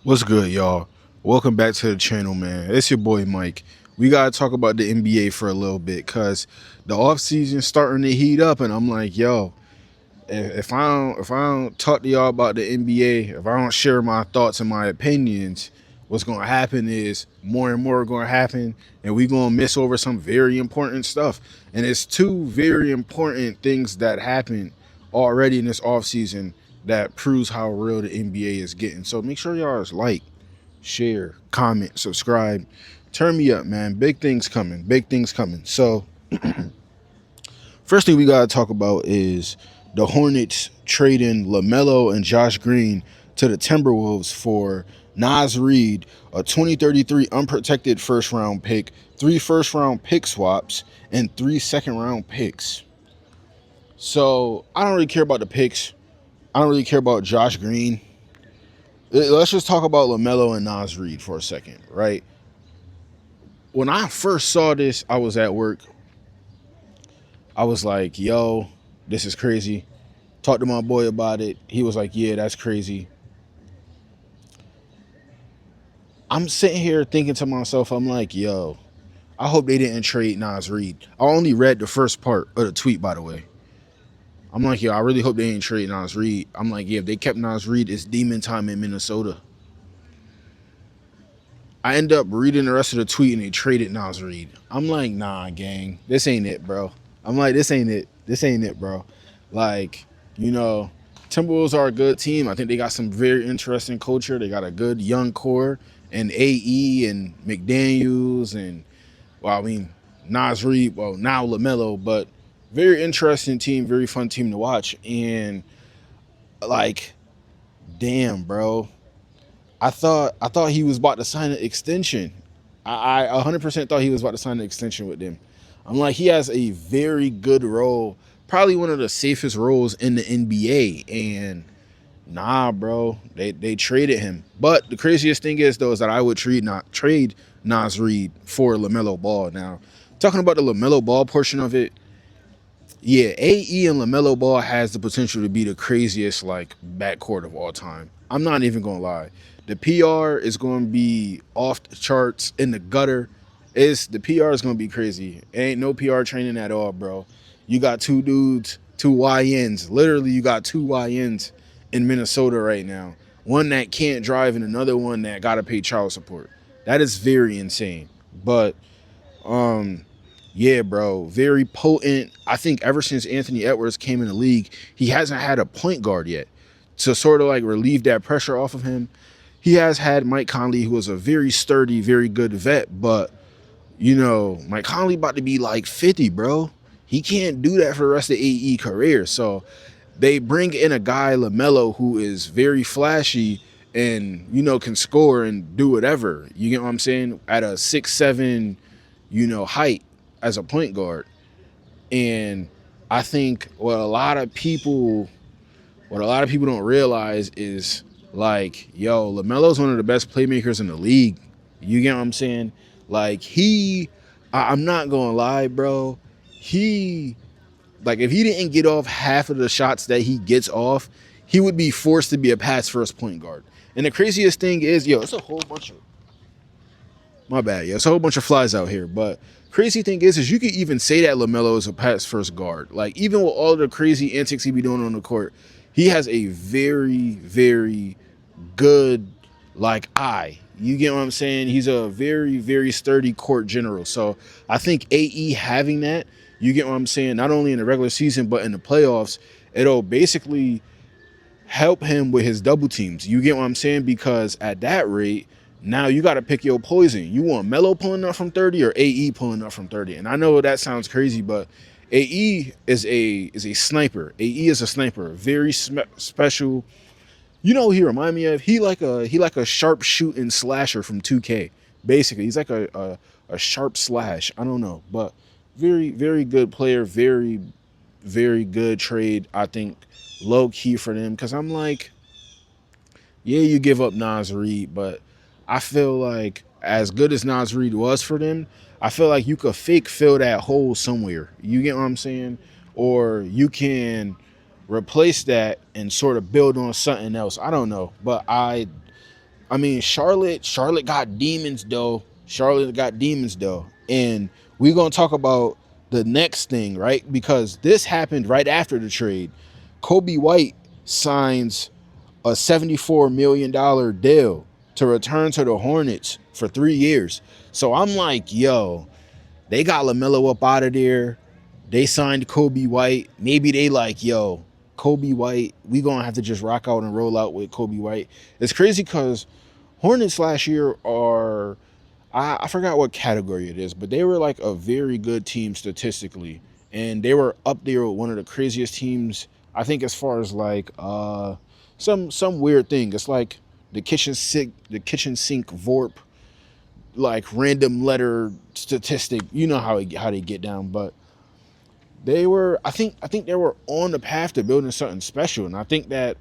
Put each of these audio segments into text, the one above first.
What's good, y'all? Welcome back to the channel, man. It's your boy Mike. We gotta talk about the NBA for a little bit because the off season starting to heat up, and I'm like, yo, if I don't talk to y'all about the NBA, if I don't share my thoughts and my opinions, what's gonna happen is more and more gonna happen, and we gonna miss over some very important stuff. And it's two very important things that happened already in this off season that proves how real the NBA is getting. So make sure y'all is like, share, comment, subscribe. Turn me up, man. Big things coming. Big things coming. So first thing we gotta talk about is the Hornets trading LaMelo and Josh Green to the Timberwolves for Nas Reed, a 2033 unprotected first round pick, three first round pick swaps, and three second round picks. So I don't really care about the picks. I don't really care about Josh Green. Let's just talk about LaMelo and Nas Reed for a second, right? When I first saw this, I was at work. I was like, yo, this is crazy. Talked to my boy about it. He was like, yeah, that's crazy. I'm sitting here thinking to myself, I'm like, yo, I hope they didn't trade Nas Reed. I only read the first part of the tweet, by the way. I'm like, yo, I really hope they didn't trade Nas Reed. I'm like, yeah, if they kept Nas Reed, it's demon time in Minnesota. I end up reading the rest of the tweet and they traded Nas Reed. I'm like, nah, gang, this ain't it, bro. I'm like, this ain't it. This ain't it, bro. Like, you know, Timberwolves are a good team. I think they got some very interesting culture. They got a good young core and AE and McDaniels and, well, I mean, Nas Reed, well, now LaMelo, but very interesting team, very fun team to watch. And, like, damn, bro. I thought he was about to sign an extension. I 100% thought he was about to sign an extension with them. I'm like, he has a very good role, probably one of the safest roles in the NBA. And nah, bro, they traded him. But the craziest thing is though is that I would trade Nas Reed for LaMelo Ball. Now, talking about the LaMelo Ball portion of it, yeah, AE and LaMelo Ball has the potential to be the craziest like backcourt of all time. I'm not even gonna lie. The PR is gonna be off the charts in the gutter. The PR is gonna be crazy. Ain't no PR training at all, bro. You got two dudes, two YNs. Literally, you got two YNs in Minnesota right now. One that can't drive and another one that gotta pay child support. That is very insane. But um yeah, bro, very potent. I think ever since Anthony Edwards came in the league, he hasn't had a point guard yet to sort of like relieve that pressure off of him. He has had Mike Conley, who was a very sturdy, very good vet, but you know, Mike Conley about to be like 50, bro. He can't do that for the rest of the AE career. So they bring in a guy, LaMelo, who is very flashy and, you know, can score and do whatever. You get what I'm saying? At a 6'7", you know, height as a point guard. And I think what a lot of people don't realize is like, yo, LaMelo's one of the best playmakers in the league. You get what I'm saying? Like I'm not gonna lie, bro. He like if he didn't get off half of the shots that he gets off, he would be forced to be a pass first point guard. And the craziest thing is, yo, it's a whole bunch of my bad, yeah. It's a whole bunch of flies out here. But crazy thing is you could even say that LaMelo is a pass first guard. Like, even with all the crazy antics he be doing on the court, he has a very, very good, like, eye. You get what I'm saying? He's a very, very sturdy court general. So I think AE having that, you get what I'm saying, not only in the regular season, but in the playoffs, it'll basically help him with his double teams. You get what I'm saying? Because at that rate, now you got to pick your poison. You want Melo pulling up from 30 or AE pulling up from 30? And I know that sounds crazy, but AE is a sniper. AE is a sniper, very special. You know who he remind me of? He like a sharp shooting slasher from 2K. Basically, he's like a sharp slash. I don't know, but very, very good player. Very, very good trade. I think low key for them, because I'm like, yeah, you give up Nas Reed, but I feel like as good as Nas Reed was for them, I feel like you could fake fill that hole somewhere. You get what I'm saying? Or you can replace that and sort of build on something else. I don't know, but I mean, Charlotte got demons though. Charlotte got demons though. And we're gonna talk about the next thing, right? Because this happened right after the trade. Kobe White signs a $74 million deal to return to the Hornets for 3 years. So I'm like, yo, they got LaMelo up out of there. They signed Kobe White. Maybe they like, yo, Kobe White, we gonna have to just rock out and roll out with Kobe White. It's crazy because Hornets last year are, I forgot what category it is, but they were like a very good team statistically. And they were up there with one of the craziest teams, I think, as far as like some weird thing. It's like the kitchen sink VORP, like random letter statistic. You know how they get down, but they were, I think they were on the path to building something special. And I think that,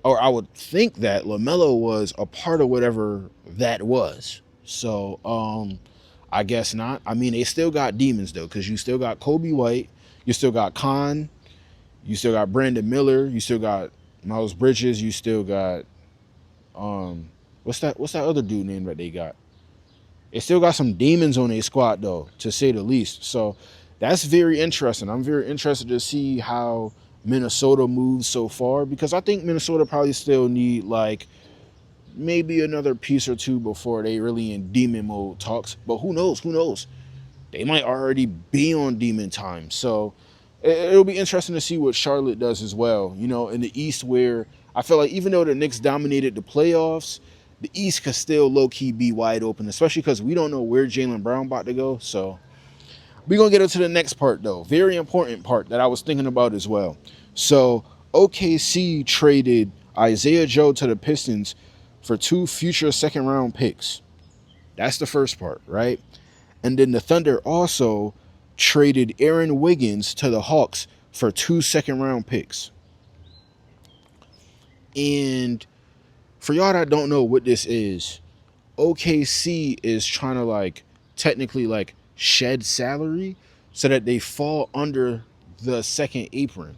or I would think that LaMelo was a part of whatever that was. So I guess not. I mean, they still got demons though, because you still got Kobe White, you still got Khan, you still got Brandon Miller, you still got Miles Bridges, you still got what's that other dude name that they got? They still got some demons on their squad though, to say the least. So that's very interesting. I'm very interested to see how Minnesota moves so far, because I think Minnesota probably still need like maybe another piece or two before they really in demon mode talks. But who knows? Who knows? They might already be on demon time. So it'll be interesting to see what Charlotte does as well. You know, in the East, where I feel like even though the Knicks dominated the playoffs, the East could still low-key be wide open, especially because we don't know where Jaylen Brown about to go. So we're going to get into the next part, though. Very important part that I was thinking about as well. So OKC traded Isaiah Joe to the Pistons for 2 future second-round picks. That's the first part, right? And then the Thunder also traded Aaron Wiggins to the Hawks for 2 second-round picks. And for y'all that don't know what this is, OKC is trying to like technically like shed salary so that they fall under the second apron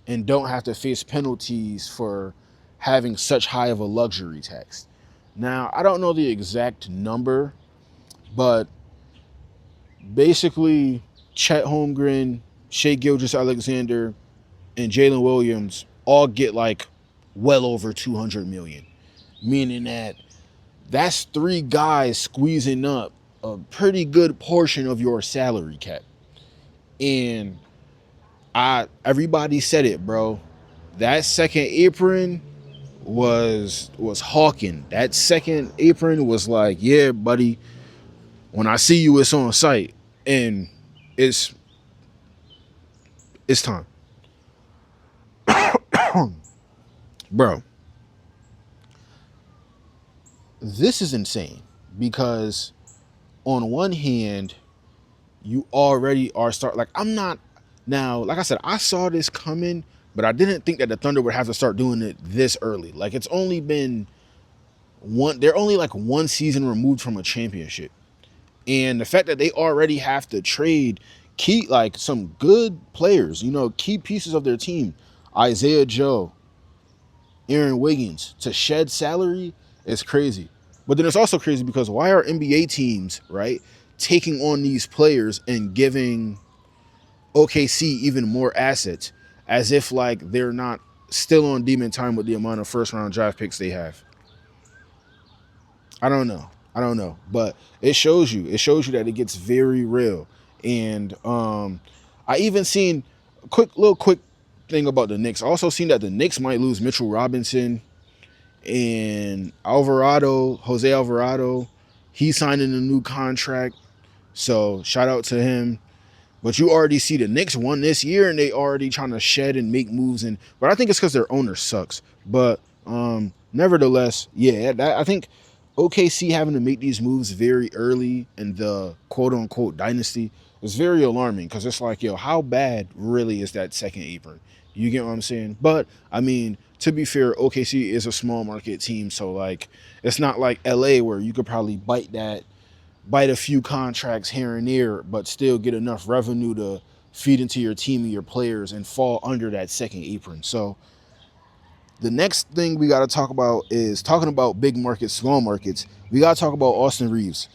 and don't have to face penalties for having such high of a luxury tax. Now, I don't know the exact number, but basically Chet Holmgren, Shai Gilgeous-Alexander, and Jalen Williams all get like well over 200 million, meaning that that's 3 guys squeezing up a pretty good portion of your salary cap. And everybody said it, bro. That second apron was hawking. That second apron was like, yeah, buddy, when I see you, it's on site. And it's time. Bro, this is insane because on one hand, you already are I'm not now, like I said, I saw this coming, but I didn't think that the Thunder would have to start doing it this early. Like, it's only been they're only like 1 season removed from a championship. And the fact that they already have to trade key, like some good players, you know, key pieces of their team, Isaiah Joe, Aaron Wiggins, to shed salary is crazy. But then it's also crazy because why are NBA teams, right, taking on these players and giving OKC even more assets as if like they're not still on demon time with the amount of first round draft picks they have? I don't know. But it shows you that it gets very real. And I even seen quick thing about the Knicks. I also seen that the Knicks might lose Mitchell Robinson and Jose Alvarado. He's signing a new contract. So shout out to him. But you already see the Knicks won this year and they already trying to shed and make moves. But I think it's because their owner sucks. But nevertheless, yeah, I think OKC having to make these moves very early in the quote-unquote dynasty is very alarming because it's like, yo, how bad really is that second apron? You get what I'm saying? But, I mean, to be fair, OKC is a small market team, so, like, it's not like LA where you could probably bite a few contracts here and there, but still get enough revenue to feed into your team and your players and fall under that second apron. So, The next thing we got to talk about is talking about big markets, small markets. We got to talk about Austin Reaves.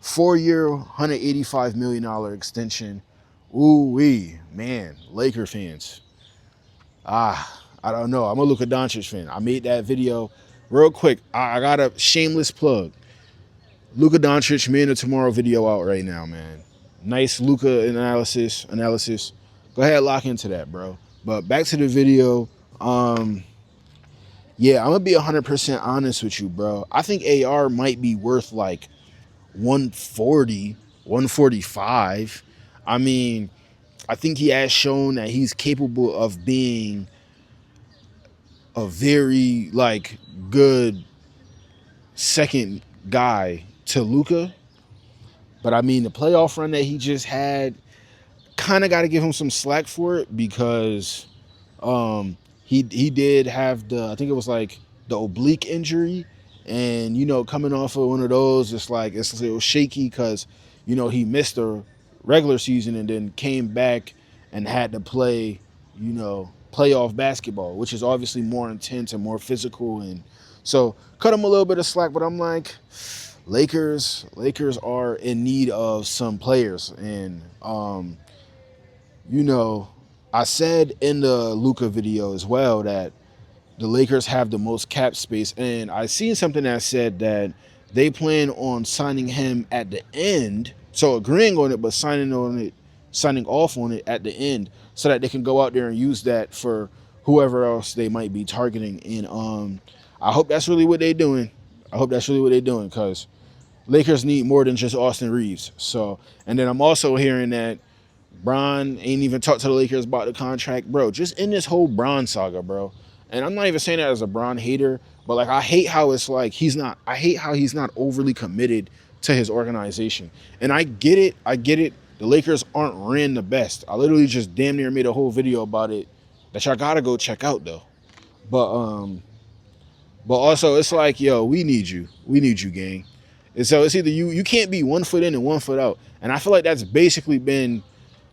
4-year, $185 million extension. Ooh-wee, man, Laker fans. I don't know. I'm a Luka Doncic fan. I made that video real quick. I got a shameless plug. Luka Doncic, Man of Tomorrow video out right now, man. Nice Luka analysis. Go ahead, lock into that, bro. But back to the video. Yeah, I'm gonna be 100% honest with you, bro. I think AR might be worth like 140, 145. I mean, I think he has shown that he's capable of being a very like good second guy to Luka. But I mean, the playoff run that he just had, kind of got to give him some slack for it, because he did have I think it was like the oblique injury, and coming off of one of those, it's a little shaky, because he missed the regular season and then came back and had to play playoff basketball, which is obviously more intense and more physical, and so cut him a little bit of slack. But I'm like, Lakers are in need of some players, and I said in the Luka video as well that the Lakers have the most cap space, and I seen something that said that they plan on signing him at the end, so agreeing on it, but signing off on it at the end, so that they can go out there and use that for whoever else they might be targeting. And I hope that's really what they're doing. Because Lakers need more than just Austin Reaves. So, and then I'm also hearing that Bron ain't even talked to the Lakers about the contract, bro. Just in this whole Bron saga, bro. And I'm not even saying that as a Bron hater, but like, I hate how it's like I hate how he's not overly committed to his organization. And I get it. The Lakers aren't ran the best. I literally just damn near made a whole video about it that y'all gotta go check out though. But also it's like, yo, we need you, gang. And so it's either you can't be 1 foot in and 1 foot out. And I feel like that's basically been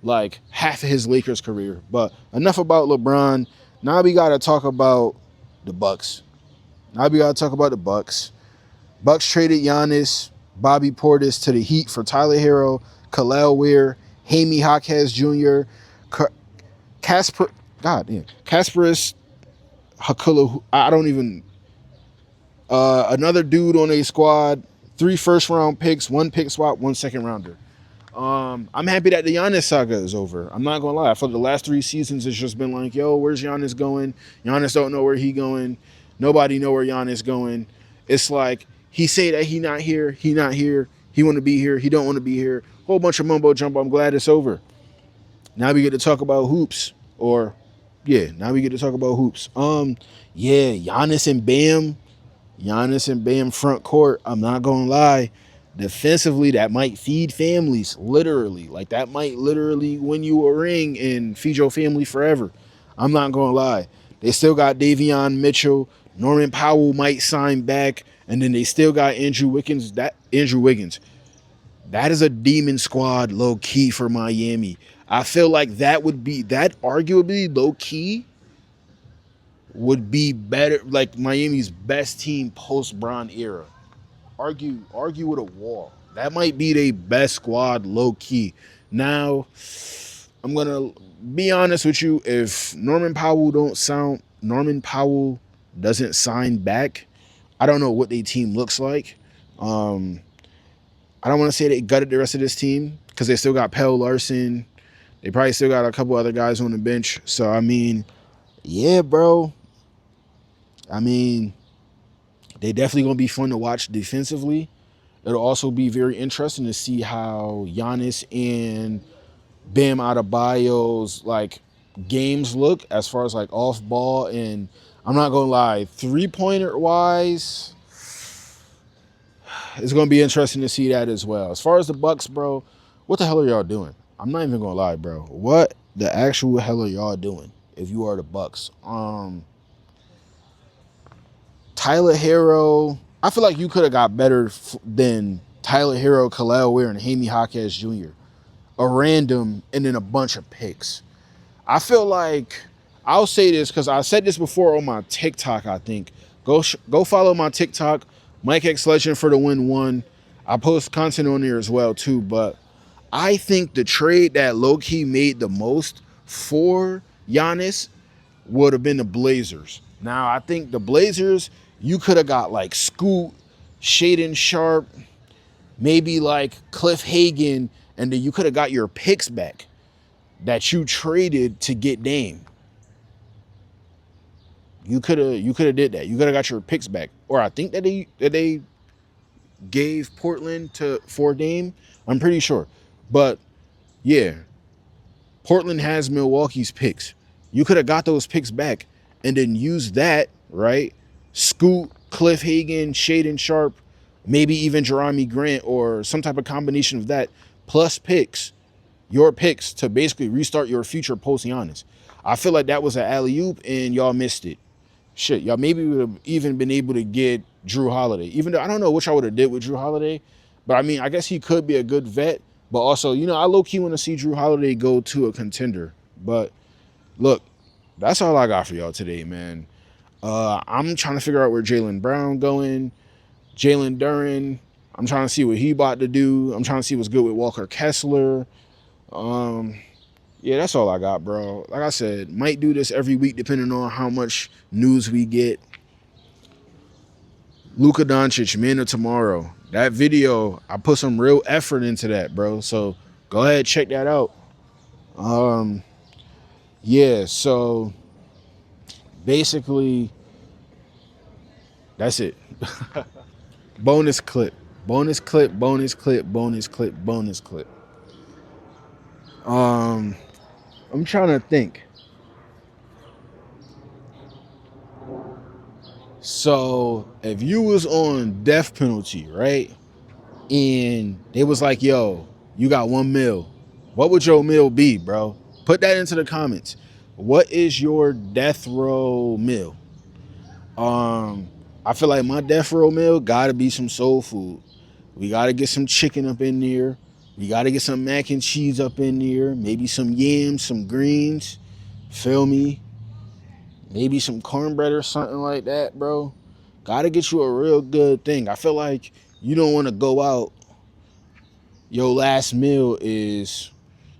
like half of his Lakers career. But enough about LeBron. Now we gotta talk about the Bucks. Bucks traded Giannis, Bobby Portis to the Heat for Tyler Hero, Khalil Weir, Jaime Jaquez Jr., Kasparis Hakula. I don't even. Another dude on a squad, 3 first-round picks, 1 pick swap, 1 second-rounder. I'm happy that the Giannis saga is over. I'm not gonna lie. I feel the last 3 seasons it's just been like, yo, where's Giannis going? Giannis don't know where he going. Nobody know where Giannis going. It's like he say that he not here. He want to be here. He don't want to be here. Whole bunch of mumbo jumbo. I'm glad it's over. Now we get to talk about hoops. Yeah, Giannis and Bam front court. I'm not gonna lie. Defensively, that might feed families, literally. Like, that might literally win you a ring and feed your family forever. I'm not gonna lie. They still got Davion Mitchell. Norman Powell might sign back, and then they still got Andrew Wiggins. That is a demon squad, low key, for Miami. I feel like that arguably low key would be better, like Miami's best team post Bron era. Argue with a wall. That might be their best squad, low key. Now, I'm gonna be honest with you. If Norman Powell doesn't sign back, I don't know what their team looks like. I don't want to say they gutted the rest of this team, because they still got Pell Larson. They probably still got a couple other guys on the bench. So I mean, yeah, bro. I mean, they definitely going to be fun to watch defensively. It'll also be very interesting to see how Giannis and Bam Adebayo's like games look as far as like off ball. And I'm not going to lie, 3-pointer wise, it's going to be interesting to see that as well. As far as the Bucks, bro, what the hell are y'all doing? I'm not even going to lie, bro. What the actual hell are y'all doing if you are the Bucks? Tyler Hero, I feel like you could have got better than Tyler Hero, Khalil Weir, and Jaime Jaquez Jr. A random and then a bunch of picks. I feel like I'll say this because I said this before on my TikTok. I think go follow my TikTok, Mike X Legend for the win one. I post content on there as well too. But I think the trade that low key made the most for Giannis would have been the Blazers. Now I think the Blazers, you could have got like Scoot, Shaden Sharp, maybe like Cliff Hagan, and then you could have got your picks back that you traded to get Dame. You could have did that. You could have got your picks back. Or I think that they gave Portland for Dame. I'm pretty sure. But yeah, Portland has Milwaukee's picks. You could have got those picks back and then used that, right? Scoot, Cliff Hagan, Shaden Sharp, maybe even Jerami Grant or some type of combination of that, plus picks, your picks to basically restart your future post Giannis. I feel like that was an alley-oop and y'all missed it. Shit, y'all maybe would have even been able to get Drew Holiday. Even though I don't know what I would have did with Drew Holiday, but I mean, I guess he could be a good vet. But also, you know, I low-key want to see Drew Holiday go to a contender. But look, that's all I got for y'all today, man. I'm trying to figure out where Jaylen Brown going. Jalen Duren, I'm trying to see what he about to do. I'm trying to see what's good with Walker Kessler. Yeah, that's all I got, bro. Like I said, might do this every week depending on how much news we get. Luka Doncic, man of tomorrow. That video, I put some real effort into that, bro. So go ahead, check that out. Yeah, so basically, that's it. Bonus clip. Bonus clip, bonus clip, bonus clip, bonus clip. I'm trying to think. So if you was on death penalty, right? And they was like, yo, you got $1 million. What would your meal be, bro? Put that into the comments. What is your death row meal? I feel like my death row meal gotta be some soul food. We gotta get some chicken up in there. We gotta get some mac and cheese up in there. Maybe some yams, some greens. Feel me? Maybe some cornbread or something like that, bro. Gotta get you a real good thing. I feel like you don't want to go out. Your last meal is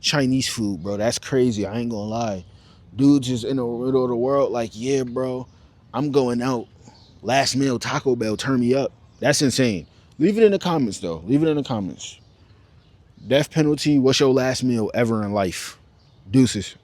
Chinese food, bro. That's crazy. I ain't gonna lie. Dudes just in the middle of the world, like, yeah, bro, I'm going out. Last meal, Taco Bell, turn me up. That's insane. Leave it in the comments, though. Leave it in the comments. Death penalty, what's your last meal ever in life? Deuces.